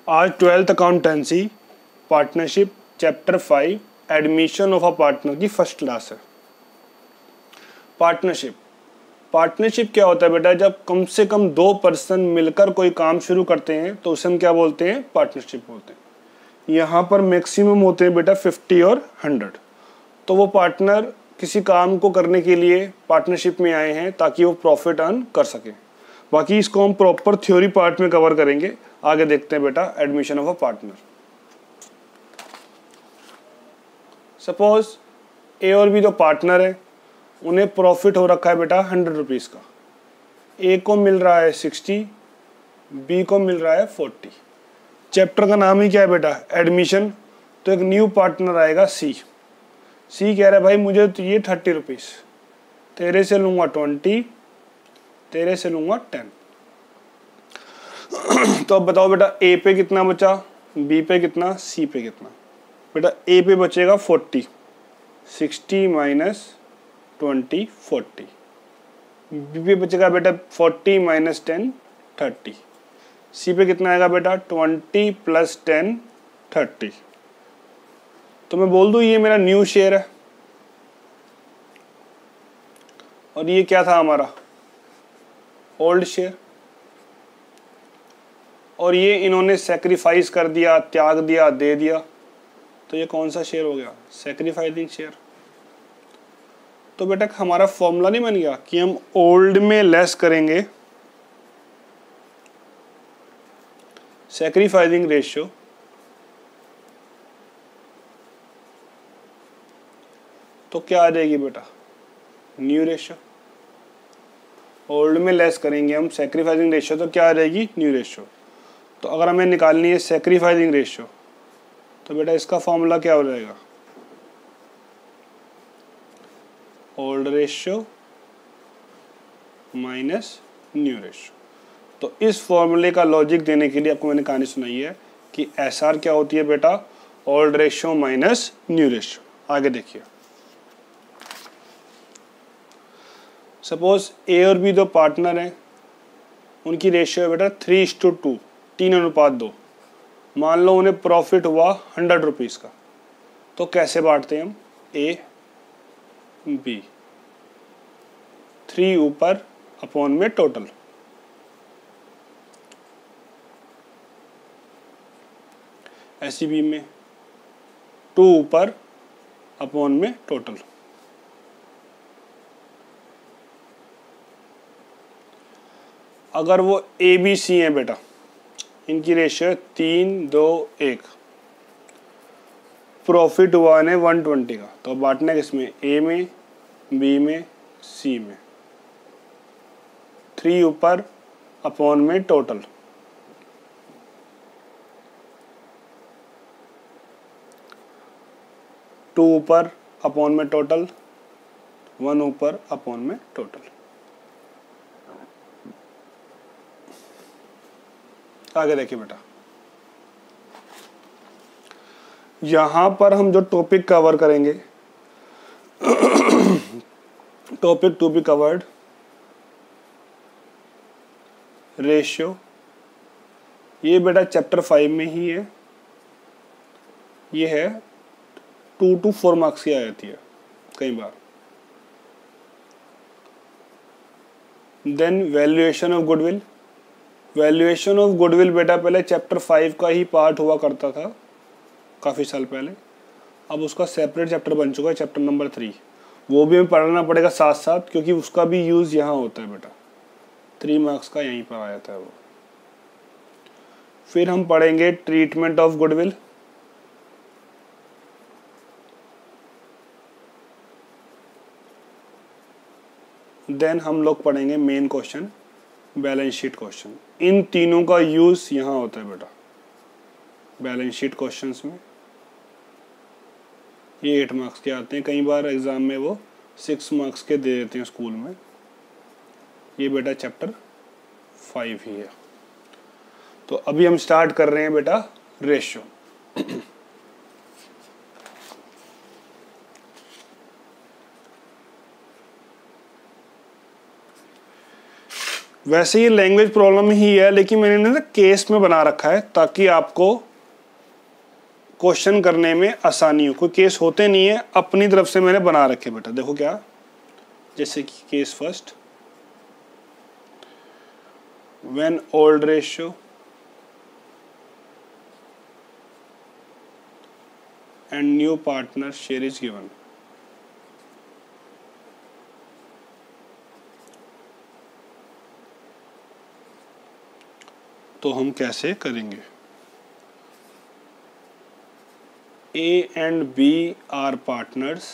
आज 12th accountancy partnership chapter 5 admission of a partner की first class है। Partnership क्या होता है बेटा? जब कम से कम 2 पर्सन मिलकर कोई काम शुरू करते हैं तो उसे हम क्या बोलते हैं? पार्टनरशिप बोलते हैं। यहाँ पर मैक्सिमम होते हैं बेटा 50 और 100। तो वो पार्टनर किसी काम को करने के लिए पार्टनरशिप में आए हैं ताकि वो प्रॉफिट अर्न कर सकें। बाकी इसको हम प्रॉपर थ्योरी पार्ट में कवर करेंगे। आगे देखते हैं बेटा admission of a partner. Suppose A और बी दो पार्टनर है, उन्हें प्रॉफिट हो रखा है बेटा 100 रुपीज़ का। ए को मिल रहा है 60, बी को मिल रहा है 40। चैप्टर का नाम ही क्या है बेटा? एडमिशन। तो एक न्यू पार्टनर आएगा सी कह रहा है भाई मुझे तो ये 30 रुपीज़, तेरे से लूँगा 20, तेरे से लूँगा 10। तो अब बताओ बेटा ए पे कितना बचा, बी पे कितना, सी पे कितना? बेटा ए पे बचेगा 40, 60 माइनस 20 40। बी पे बचेगा बेटा 40 माइनस 10 30। सी पे कितना आएगा बेटा? 20 प्लस 10 30। तो मैं बोल दूँ ये मेरा न्यू शेयर है और ये क्या था हमारा? Old share. और ये इन्होंने सेक्रीफाइस कर दिया, त्याग दिया, दे दिया। तो ये कौन सा शेयर हो गया? Sacrificing share. तो बेटा हमारा फॉर्मूला नहीं बन गया कि हम ओल्ड में लेस करेंगे सेक्रीफाइसिंग रेशियो, तो क्या आ जाएगी बेटा? New ratio. ओल्ड में लेस करेंगे हम सेक्रीफाइसिंग रेशियो, तो क्या आ जाएगी? New ratio. तो अगर हमें निकालनी है सेक्रीफाइसिंग रेशियो तो बेटा इसका फॉर्मूला क्या हो जाएगा? Old ratio minus new ratio. तो इस फॉर्मूले का लॉजिक देने के लिए आपको मैंने कहानी सुनाई है कि एसआर क्या होती है बेटा? Old ratio minus new ratio. आगे देखिए, सपोज ए और बी दो पार्टनर हैं, उनकी रेशियो है बेटा 3:2, 3:2। मान लो उन्हें प्रॉफिट हुआ 100 रुपीज़ का। तो कैसे बांटते हैं हम? ए बी, 3 ऊपर अपॉन में टोटल। ऐसी बी में 2 ऊपर अपॉन में टोटल। अगर वो ए बी सी है बेटा, इनकी रेशियो है 3 2 1। प्रॉफिट हुआ इन्हें 120 का। तो बांटना किसमें? ए में, बी में, सी में। 3 ऊपर अपॉन में टोटल। टू ऊपर अपॉन में टोटल, 1 ऊपर अपॉन में टोटल। आगे देखिए बेटा, यहां पर हम जो टॉपिक कवर करेंगे topic to be covered, ratio, ये बेटा चैप्टर 5 में ही है। ये है 2 to 4 मार्क्स की आ जाती है कई बार। Then valuation of goodwill. Valuation of goodwill बेटा पहले चैप्टर 5 का ही पार्ट हुआ करता था काफ़ी साल पहले। अब उसका सेपरेट चैप्टर बन चुका है, चैप्टर नंबर 3। वो भी हमें पढ़ना पड़ेगा साथ साथ, क्योंकि उसका भी यूज़ यहाँ होता है बेटा। 3 मार्क्स का यहीं पर आ जाता है वो। फिर हम पढ़ेंगे ट्रीटमेंट ऑफ गुडविल। देन हम लोग पढ़ेंगे main question, balance sheet question. इन तीनों का यूज यहाँ होता है बेटा बैलेंस शीट क्वेश्चंस में। ये 8 मार्क्स के आते हैं, कई बार एग्जाम में वो 6 मार्क्स के दे देते हैं स्कूल में। ये बेटा चैप्टर 5 ही है। तो अभी हम स्टार्ट कर रहे हैं बेटा रेशियो। वैसे ये लैंग्वेज प्रॉब्लम ही है, लेकिन मैंने ना केस में बना रखा है ताकि आपको क्वेश्चन करने में आसानी हो। कोई केस होते नहीं है, अपनी तरफ से मैंने बना रखे बेटा। देखो क्या, जैसे कि case first, when old ratio and new partner share is given. तो हम कैसे करेंगे? A and B are partners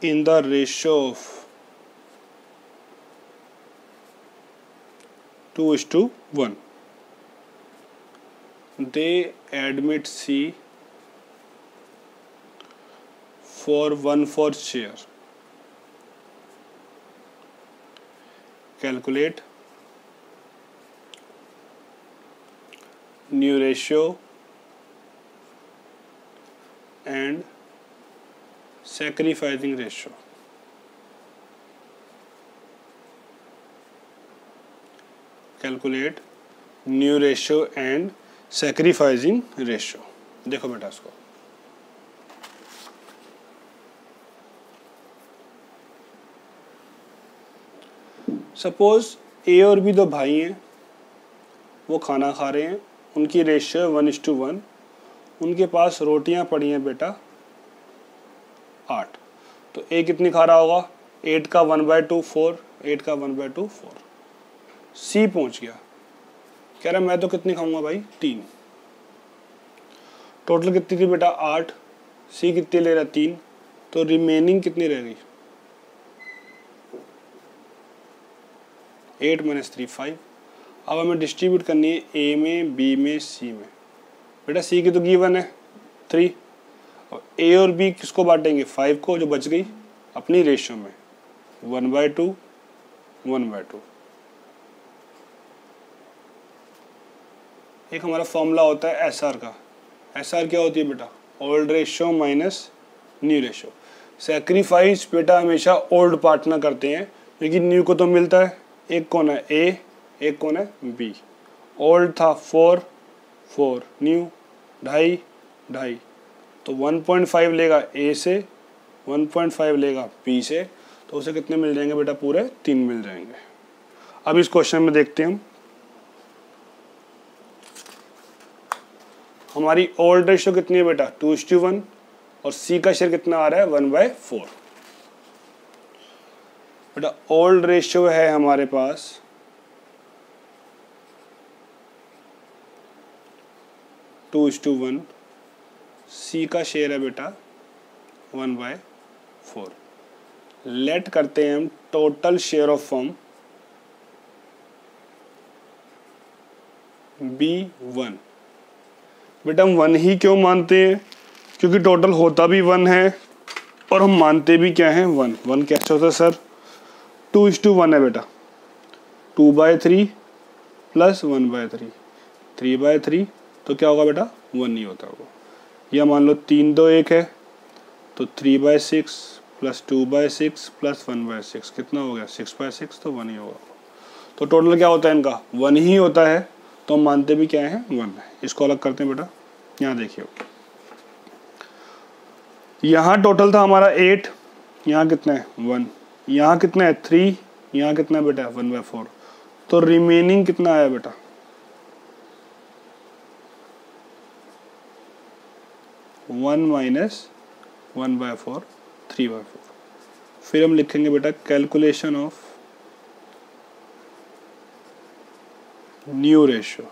in the ratio of 2:1. They admit C for 1/4 share. Calculate new ratio and sacrificing ratio. Calculate new ratio and sacrificing ratio. देखो बेटा इसको, suppose A और B दो भाई हैं, वो खाना खा रहे हैं, उनकी रेशियो 1:1, उनके पास रोटियां पड़ी हैं बेटा 8। तो ए कितनी खा रहा होगा? 8 का 1/2 4, 8 का 1/2 4। सी पहुंच गया, कह रहा मैं तो कितनी खाऊंगा भाई? 3। टोटल कितनी थी बेटा? 8। सी कितनी ले रहा? 3। तो रिमेनिंग कितनी रह गई? 8 - 3 5। अब हमें डिस्ट्रीब्यूट करनी है ए में, बी में, सी में। बेटा सी की तो गिवन है 3, और ए और बी किसको बांटेंगे? 5 को, जो बच गई अपनी रेशियो में 1/2 1/2। एक हमारा फॉर्मूला होता है एसआर का। एसआर क्या होती है बेटा? Old ratio minus new ratio. Sacrifice बेटा हमेशा ओल्ड पार्टनर करते हैं, लेकिन न्यू को तो मिलता है। एक कौन है? ए, एक कौन है? बी। ओल्ड था 4 4, न्यू 2.5 2.5। तो 1.5 लेगा ए से, 1.5 लेगा बी से, तो उसे कितने मिल जाएंगे बेटा? पूरे 3 मिल जाएंगे। अब इस क्वेश्चन में देखते हैं हम, हमारी ओल्ड रेशियो कितनी है बेटा? 2:1, और सी का शेयर कितना आ रहा है? 1/4। बेटा ओल्ड रेशियो है हमारे पास 2:1, सी का शेयर है बेटा 1/4। लेट करते हैं हम total share of firm B1। बेटा हम 1 ही क्यों मानते हैं? क्योंकि टोटल होता भी 1 है और हम मानते भी क्या है? 1। 1 कैसे होता है सर? 2:1 है बेटा, 2/3 प्लस 1/3, 3/3। तो क्या होगा बेटा? 1 ही होता होगा। या मान लो 3 2 1 है, तो 3/6 प्लस 2/6 प्लस 1/6 कितना हो गया? 6/6। तो 1 ही होगा। तो टोटल क्या होता है इनका? 1 ही होता है, तो हम मानते भी क्या है? 1 है। इसको अलग करते हैं बेटा। यहाँ देखिए, यहाँ टोटल था हमारा 8, यहाँ कितना है? 1, यहाँ कितना है? 3, यहाँ कितना है बेटा? 1/4। तो रिमेनिंग कितना आया बेटा? 1 - 1/4 3/4। फिर हम लिखेंगे बेटा कैलकुलेशन ऑफ न्यू रेशियो।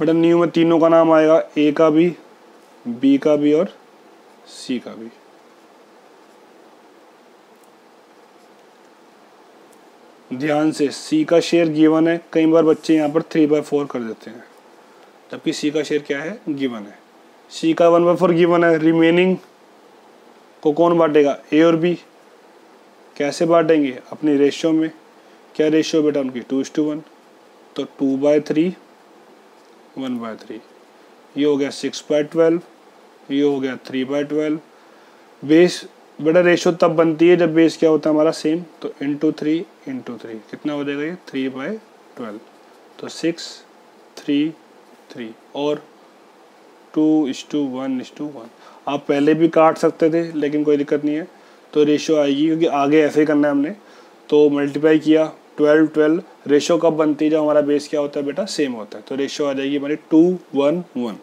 बेटा न्यू में तीनों का नाम आएगा, ए का भी, बी का भी और सी का भी। ध्यान से, सी का शेयर गिवन है। कई बार बच्चे यहाँ पर 3/4 कर देते हैं, जबकि सी का शेयर क्या है? गिवन है। सी का 1/4 गिवन है। रिमेनिंग को कौन बांटेगा? ए और बी। कैसे बांटेंगे? अपनी रेशियो में। क्या रेशियो बेटा उनकी? 2:1। तो 2/3 1/3। ये हो गया 6/12, ये हो गया 3/12। बेस बेटा रेशो तब बनती है जब बेस क्या होता है हमारा सेम, तो इंटू थ्री कितना हो जाएगा ये 3/12, तो 6 3 3 और 2:1:1। आप पहले भी काट सकते थे लेकिन कोई दिक्कत नहीं है, तो रेशो आएगी क्योंकि आगे ऐसे ही करना है हमने, तो मल्टीप्लाई किया 12 रेशो कब बनती है जब हमारा बेस क्या होता है बेटा सेम होता है, तो रेशो आ जाएगी हमारी 2:1:1।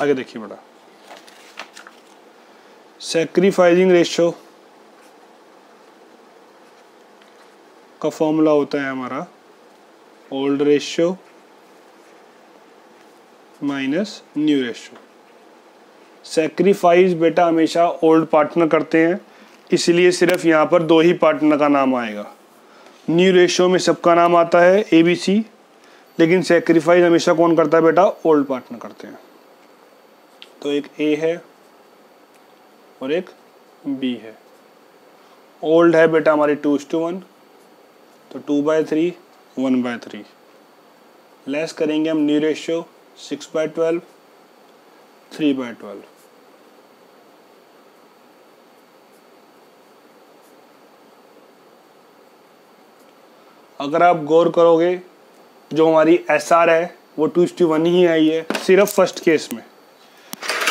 आगे देखिए बेटा सैक्रिफाइसिंग रेशो का फॉर्मूला होता है हमारा old ratio minus new ratio. Sacrifice बेटा हमेशा ओल्ड पार्टनर करते हैं, इसलिए सिर्फ यहाँ पर 2 ही पार्टनर का नाम आएगा। न्यू रेशो में सबका नाम आता है ABC, लेकिन सैक्रिफाइस हमेशा कौन करता है बेटा ओल्ड पार्टनर करते हैं। तो एक A है और एक B है। ओल्ड है बेटा हमारी 2:1, तो 2/3 1/3। लेस करेंगे हम न्यू रेशियो 6/12 3/12। अगर आप गौर करोगे जो हमारी SR है वो 2:1 ही आई है सिर्फ फर्स्ट केस में,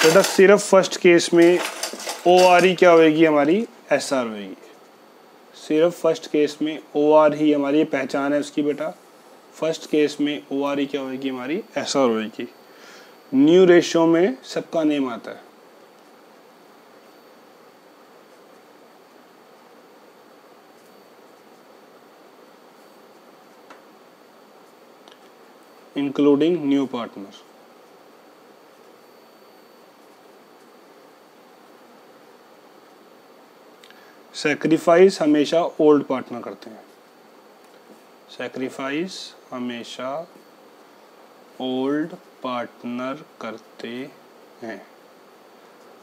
बेटा सिर्फ फर्स्ट केस में ORE क्या होगी हमारी SR होगी, सिर्फ फर्स्ट केस में OR ही हमारी पहचान है उसकी बेटा, फर्स्ट केस में ORE क्या होगी हमारी SR होगी। न्यू रेशियो में सबका नेम आता है। Including new partner. सैक्रिफाइस हमेशा ओल्ड पार्टनर करते हैं, सैक्रिफाइस हमेशा ओल्ड पार्टनर करते हैं।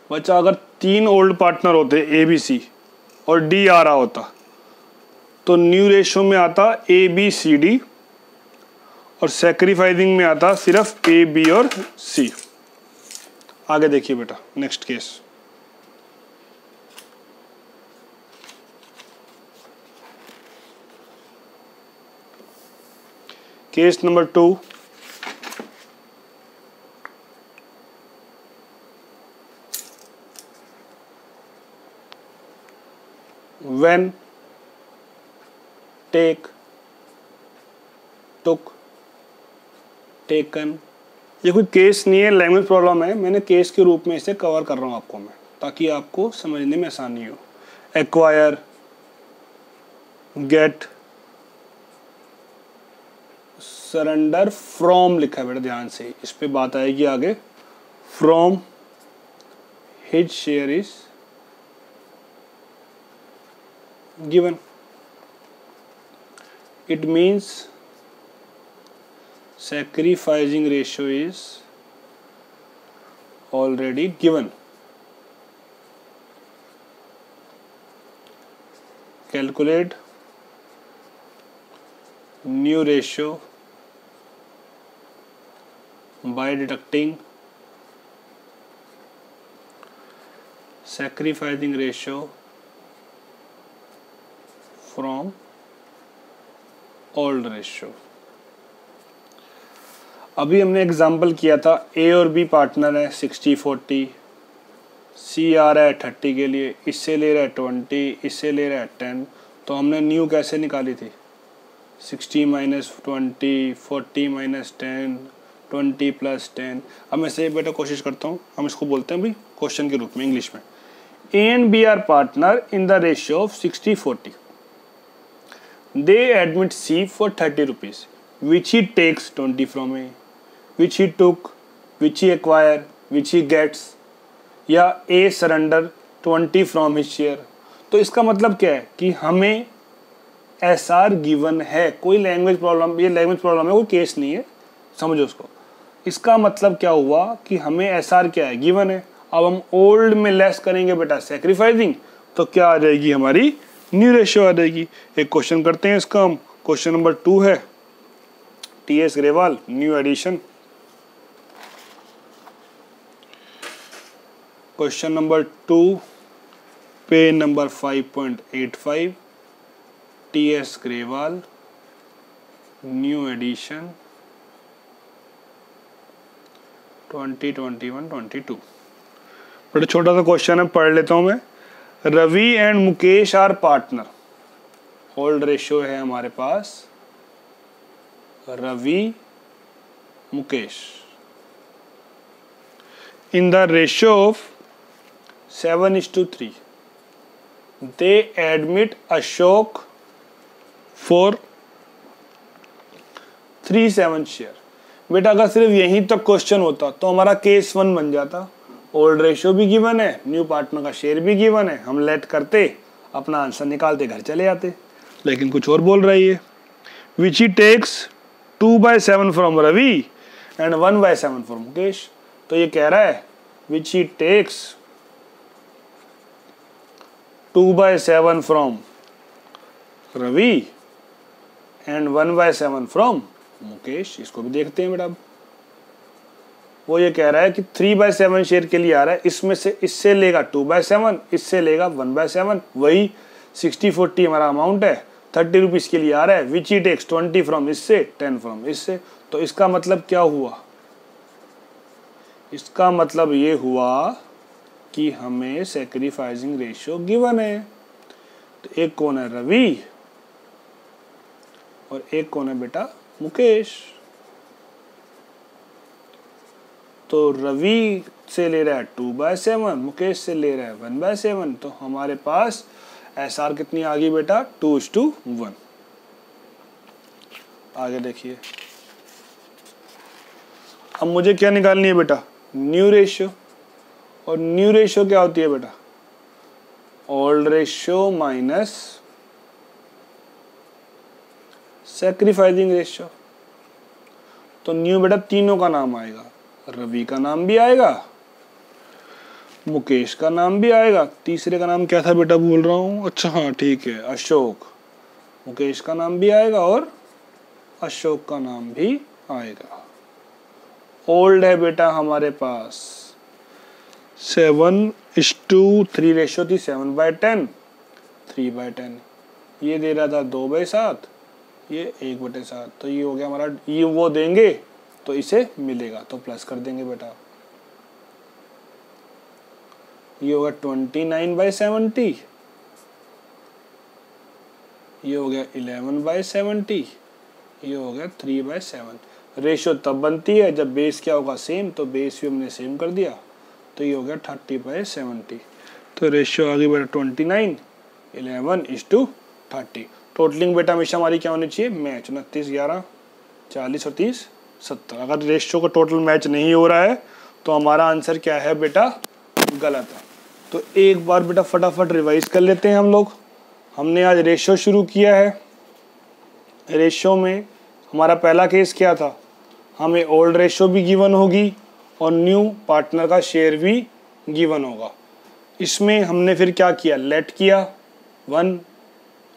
बच्चा अगर 3 ओल्ड पार्टनर होते ABC और D आ रहा होता तो न्यू रेशियो में आता ABCD और सैक्रिफाइसिंग में आता सिर्फ AB और C। आगे देखिए बेटा next case. Case number 2, when, take, took, taken। ये कोई केस नहीं है, लैंग्वेज प्रॉब्लम है, मैंने केस के रूप में इसे कवर कर रहा हूँ आपको मैं, ताकि आपको समझने में आसानी हो। एक्वायर, गेट, सरेंडर, फ्रॉम लिखा है बेटा ध्यान से, इस पे बात आएगी आगे। From his share is given, it means sacrificing ratio is already given। Calculate new ratio by deducting sacrificing ratio from old ratio। अभी हमने एग्जाम्पल किया था A और B पार्टनर है 60-40, C आ रहा है 30 के लिए, इससे ले रहा है 20, इससे ले रहा है 10, तो हमने न्यू कैसे निकाली थी 60 माइनस 20, 40 माइनस 10, 20 प्लस 10। अब मैं से बेटा कोशिश करता हूँ, हम इसको बोलते हैं भाई क्वेश्चन के रूप में इंग्लिश में। A and B are partner in the ratio of 60-40. They admit C for 30 rupees, which he takes 20 from A, which he took, which he acquire, which he gets, या A surrender 20 from his share। तो इसका मतलब क्या है कि हमें SR given है, कोई लैंग्वेज प्रॉब्लम, ये लैंग्वेज प्रॉब्लम है, कोई केस नहीं है, समझो उसको। इसका मतलब क्या हुआ कि हमें SR क्या है गिवन है। अब हम ओल्ड में लेस करेंगे बेटा सैक्रिफाइसिंग, तो क्या आ जाएगी हमारी न्यू रेशियो आ जाएगी। एक क्वेश्चन करते हैं इसका हम, क्वेश्चन नंबर 2 है TS Grewal, new edition. Question number 2, page number 5.85, T S. Grewal, new edition 2021-22। बड़ा छोटा सा क्वेश्चन है, पढ़ लेता हूं मैं। Ravi and Mukesh are partner. Hold ratio है हमारे पास Ravi Mukesh in the ratio of 7:3। They admit Ashok for 3/7 share. बेटा अगर सिर्फ यहीं तक क्वेश्चन होता तो हमारा केस 1 बन जाता। ओल्ड रेशियो भी गिवन है, न्यू पार्टनर का शेयर भी गिवन है, हम लेट करते, अपना आंसर निकालते, घर चले जाते। लेकिन कुछ और बोल रही है, which he takes 2/7 from Ravi and 1/7 from Mukesh. तो ये कह रहा है which he takes 2/7 from Ravi and 1/7 from Mukesh. इसको भी देखते हैं बेटा। वो ये कह रहा है कि 3/7 शेयर के लिए आ रहा है, इसमें से इससे लेगा 2/7, इससे लेगा 1/7, वही 60-40 हमारा अमाउंट है। 30 रुपीज के लिए आ रहा है, विच ही टेक्स 20 फ्रॉम इससे, 10 फ्रॉम इससे। तो इसका मतलब क्या हुआ? इसका मतलब ये हुआ कि हमें सैक्रिफाइसिंग रेशियो गिवन है। तो एक कौन है? रवि, और एक कौन है बेटा? मुकेश। तो रवि से ले रहा है 2/7, मुकेश से ले रहा है 1/7। तो हमारे पास एसआर कितनी आ गई बेटा? 2:1। आगे देखिए, अब मुझे क्या निकालनी है बेटा? New ratio. और न्यू रेशियो क्या होती है बेटा? Old ratio minus sacrificing ratio. तो न्यू बेटा तीनों का नाम आएगा, रवि का नाम भी आएगा, मुकेश का नाम भी आएगा, तीसरे का नाम क्या था बेटा? भूल रहा हूं। अच्छा हाँ ठीक है, अशोक। मुकेश का नाम भी आएगा और अशोक का नाम भी आएगा। ओल्ड है बेटा हमारे पास 7:3 रेशियो थी, 7/10, 3/10। ये दे रहा था 2/7, ये 1/7। तो ये हो गया हमारा, ये वो देंगे तो इसे मिलेगा, तो प्लस कर देंगे बेटा। ये होगा 29/70, ये हो गया 11/70, ये हो गया 3/7। रेशियो तब बनती है जब बेस क्या होगा? सेम। तो बेस भी हमने सेम कर दिया, तो ये हो गया 30/70। तो रेशियो आ गई बेटा 29, 11:30। टोटलिंग बेटा हमेशा हमारी क्या होनी चाहिए? मैच। 29, 11, 40 और 30, 70। अगर रेशियो का टोटल मैच नहीं हो रहा है तो हमारा आंसर क्या है बेटा? गलत है। तो एक बार बेटा फटाफट रिवाइज कर लेते हैं हम लोग। हमने आज रेशियो शुरू किया है। रेशियो में हमारा पहला केस क्या था? हमें ओल्ड रेशियो भी गिवन होगी और न्यू पार्टनर का शेयर भी गिवन होगा। इसमें हमने फिर क्या किया? लेट किया 1,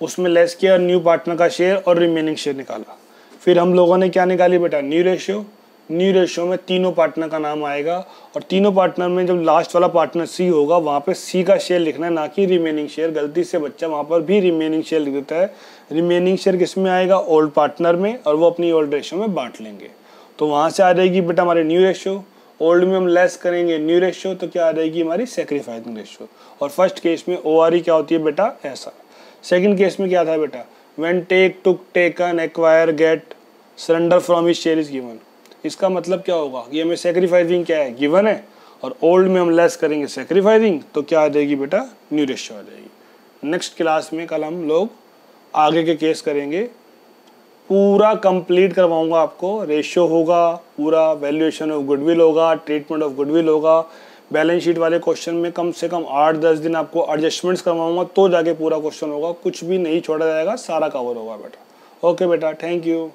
उसमें लेस किया न्यू पार्टनर का शेयर और रिमेनिंग शेयर निकाला। फिर हम लोगों ने क्या निकाली बेटा? New ratio. न्यू रेशियो में तीनों पार्टनर का नाम आएगा और तीनों पार्टनर में जब लास्ट वाला पार्टनर सी होगा वहाँ पे सी का शेयर लिखना है, ना कि रिमेनिंग शेयर। गलती से बच्चा वहाँ पर भी रिमेनिंग शेयर लिख देता है। रिमेनिंग शेयर किस में आएगा? ओल्ड पार्टनर में, और वो अपनी ओल्ड रेशियो में बांट लेंगे। तो वहाँ से आ जाएगी बेटा हमारी न्यू रेशियो। ओल्ड में हम लेस करेंगे न्यू रेशियो, तो क्या आ जाएगी हमारी? Sacrificing ratio. और फर्स्ट केस में ORE क्या होती है बेटा? ऐसा। सेकंड केस में क्या था बेटा? When take, took, taken, acquire, get, surrender from his share is given. इसका मतलब क्या होगा? ये हमें सैक्रिफाइसिंग क्या है? गिवन है, और ओल्ड में हम लेस करेंगे सैक्रिफाइसिंग, तो क्या आ जाएगी बेटा? न्यू रेशियो आ जाएगी। नेक्स्ट क्लास में कल हम लोग आगे के केस करेंगे। पूरा कंप्लीट करवाऊंगा आपको। रेशियो होगा पूरा, वैल्यूएशन ऑफ गुडविल होगा, ट्रीटमेंट ऑफ गुडविल होगा। बैलेंस शीट वाले क्वेश्चन में कम से कम 8-10 दिन आपको एडजस्टमेंट्स करवाऊंगा, तो जाके पूरा क्वेश्चन होगा। कुछ भी नहीं छोड़ा जाएगा, सारा कवर होगा बेटा। ओके बेटा, थैंक यू।